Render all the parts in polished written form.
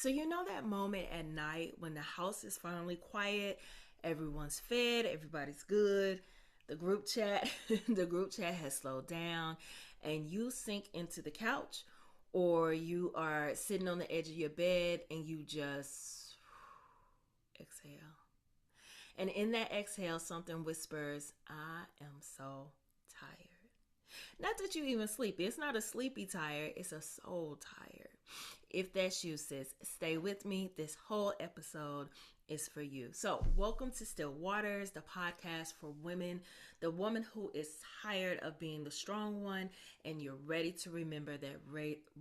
So you know that moment at night when the house is finally quiet, everyone's fed, everybody's good. The group chat, the group chat has slowed down, and you sink into the couch, or you are sitting on the edge of your bed and you just exhale. And in that exhale, something whispers, I am so tired. Not that you even sleepy. It's not a sleepy tired, it's a soul tired. If that's you, sis, stay with me. This whole episode is for you. So, welcome to Still Waters, the podcast for women, the woman who is tired of being the strong one, and you're ready to remember that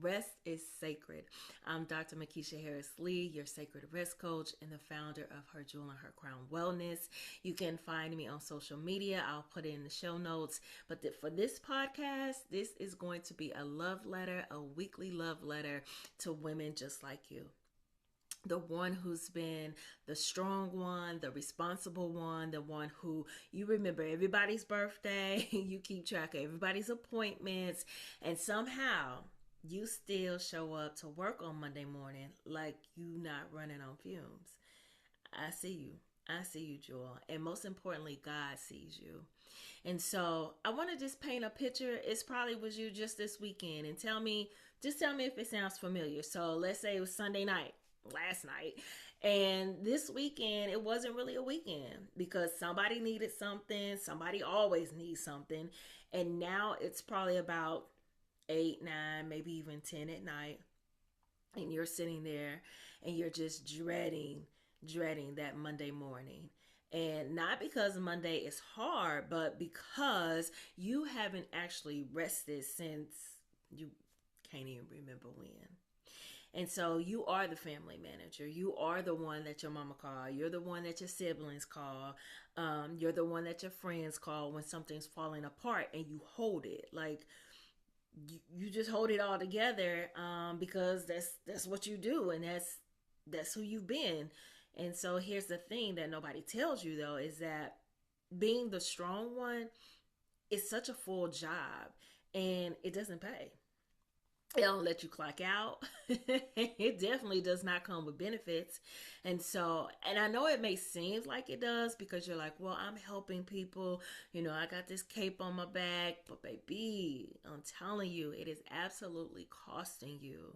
rest is sacred. I'm Dr. MaKesha Harris Lee, your sacred rest coach and the founder of Her Jewel and Her Crown Wellness. You can find me on social media. I'll put it in the show notes. But for this podcast, this is going to be a love letter, a weekly love letter to women just like you. The one who's been the strong one, the responsible one, the one who you remember everybody's birthday, you keep track of everybody's appointments, and somehow you still show up to work on Monday morning like you not running on fumes. I see you. I see you, Jewel. And most importantly, God sees you. And so I want to just paint a picture. It's probably was you just this weekend, and tell me if it sounds familiar. So let's say it was Sunday night, last night, and this weekend it wasn't really a weekend because somebody needed something. Somebody always needs something, and now it's probably about 8, 9, maybe even 10 at night, and you're sitting there and you're just dreading that Monday morning. And not because Monday is hard, but because you haven't actually rested since you can't even remember when. And so you are the family manager. You are the one that your mama call. You're the one that your siblings call. You're the one that your friends call when something's falling apart, and you hold it. Like you just hold it all together because that's what you do, and that's who you've been. And so here's the thing that nobody tells you though, is that being the strong one is such a full job, and it doesn't pay. It don't let you clock out. It definitely does not come with benefits. And I know it may seem like it does because you're like, well, I'm helping people. I got this cape on my back. But baby, I'm telling you, it is absolutely costing you.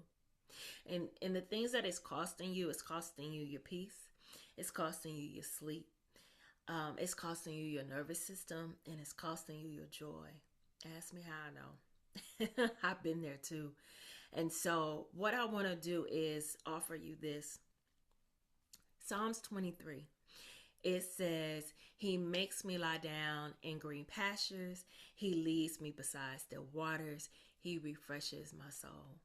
And the things that it's costing you, it's costing you your peace. It's costing you your sleep. It's costing you your nervous system. And it's costing you your joy. Ask me how I know. I've been there too. And so what I want to do is offer you this. Psalms 23. It says, He makes me lie down in green pastures. He leads me beside still waters. He refreshes my soul.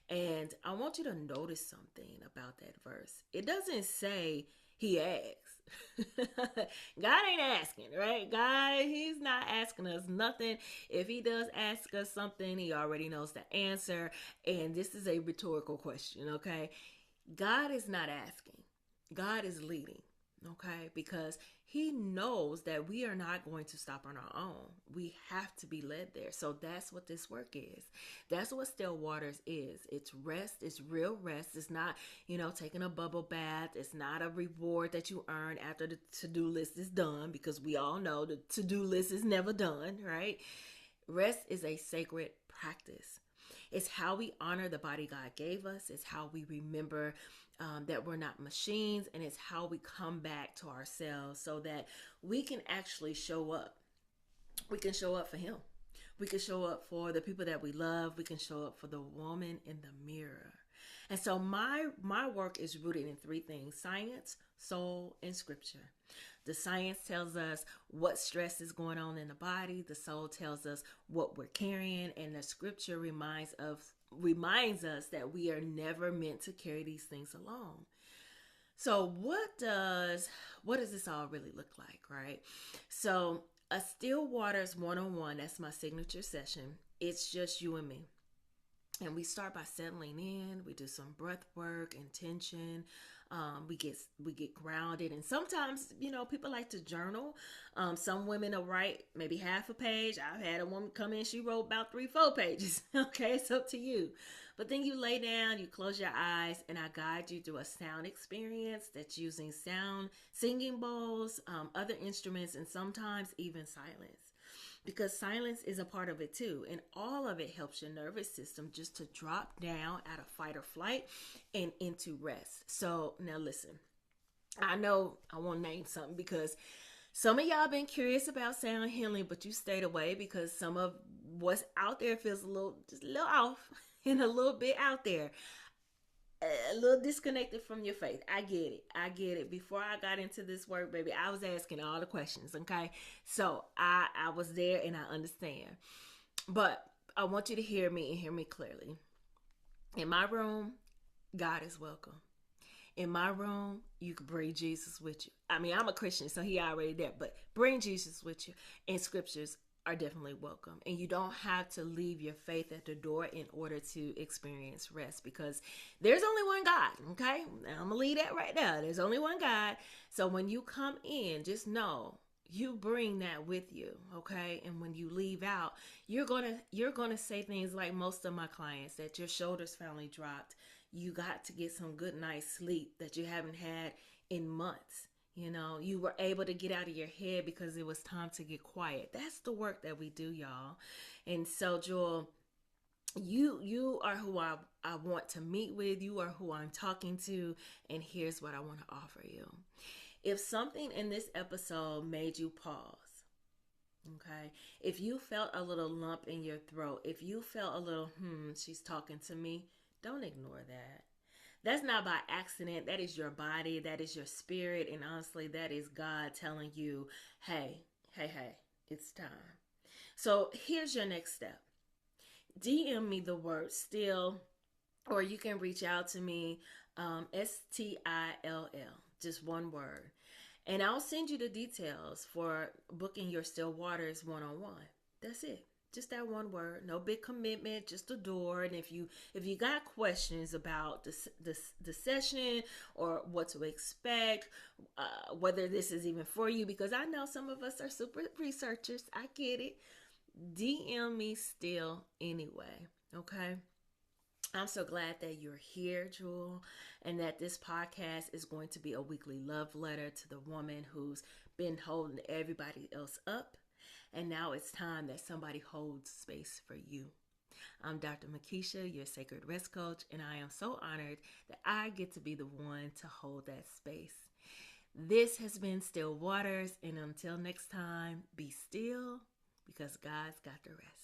And I want you to notice something about that verse. It doesn't say he asks. God ain't asking, right? God, he's not asking us nothing. If he does ask us something, he already knows the answer. And this is a rhetorical question, okay? God is not asking. God is leading, okay? Because he knows that we are not going to stop on our own. We have to be led there. So that's what this work is. That's what Still Waters is. It's rest. It's real rest. It's not, taking a bubble bath. It's not a reward that you earn after the to-do list is done, because we all know the to-do list is never done, right? Rest is a sacred practice. It's how we honor the body God gave us. It's how we remember that we're not machines, and it's how we come back to ourselves so that we can actually show up. We can show up for him. We can show up for the people that we love. We can show up for the woman in the mirror. And so my work is rooted in 3 things: science, soul, and scripture. The science tells us what stress is going on in the body. The soul tells us what we're carrying, and the scripture reminds us that we are never meant to carry these things alone. So what does this all really look like, right? So a Still Waters one-on-one, that's my signature session. It's just you and me. And we start by settling in. We do some breath work, intention. We get grounded, and sometimes people like to journal. Some women will write maybe half a page. I've had a woman come in; she wrote about 3-4 pages. Okay, it's up to you. But then you lay down, you close your eyes, and I guide you through a sound experience that's using sound, singing bowls, other instruments, and sometimes even silence, because silence is a part of it too. And all of it helps your nervous system just to drop down out of fight or flight and into rest. So now listen, I know I want to name something because some of y'all been curious about sound healing, but you stayed away because some of what's out there feels just a little off and a little bit out there, a little disconnected from your faith. I get it. I get it. Before I got into this work, baby, I was asking all the questions. Okay. So I was there and I understand. But I want you to hear me and hear me clearly. In my room, God is welcome. In my room, you can bring Jesus with you. I mean, I'm a Christian, so he already there, but bring Jesus with you. And scriptures are definitely welcome. And you don't have to leave your faith at the door in order to experience rest, because there's only one God, okay? I'm going to leave that right there. There's only one God. So when you come in, just know you bring that with you, okay? And when you leave out, you're going to say things like most of my clients, that your shoulders finally dropped. You got to get some good night's sleep that you haven't had in months. You were able to get out of your head because it was time to get quiet. That's the work that we do, y'all. And so, Joel, you are who I want to meet with. You are who I'm talking to. And here's what I want to offer you. If something in this episode made you pause, okay, if you felt a little lump in your throat, if you felt a little, she's talking to me, don't ignore that. That's not by accident. That is your body. That is your spirit. And honestly, that is God telling you, hey, it's time. So here's your next step. DM me the word still, or you can reach out to me, STILL, just one word. And I'll send you the details for booking your Still Waters one-on-one. That's it. Just that one word, no big commitment, just a door. And if you got questions about the session or what to expect, whether this is even for you, because I know some of us are super researchers, I get it. DM me still anyway, okay? I'm so glad that you're here, Jewel, and that this podcast is going to be a weekly love letter to the woman who's been holding everybody else up. And now it's time that somebody holds space for you. I'm Dr. MaKesha, your sacred rest coach, and I am so honored that I get to be the one to hold that space. This has been Still Waters, and until next time, be still, because God's got the rest.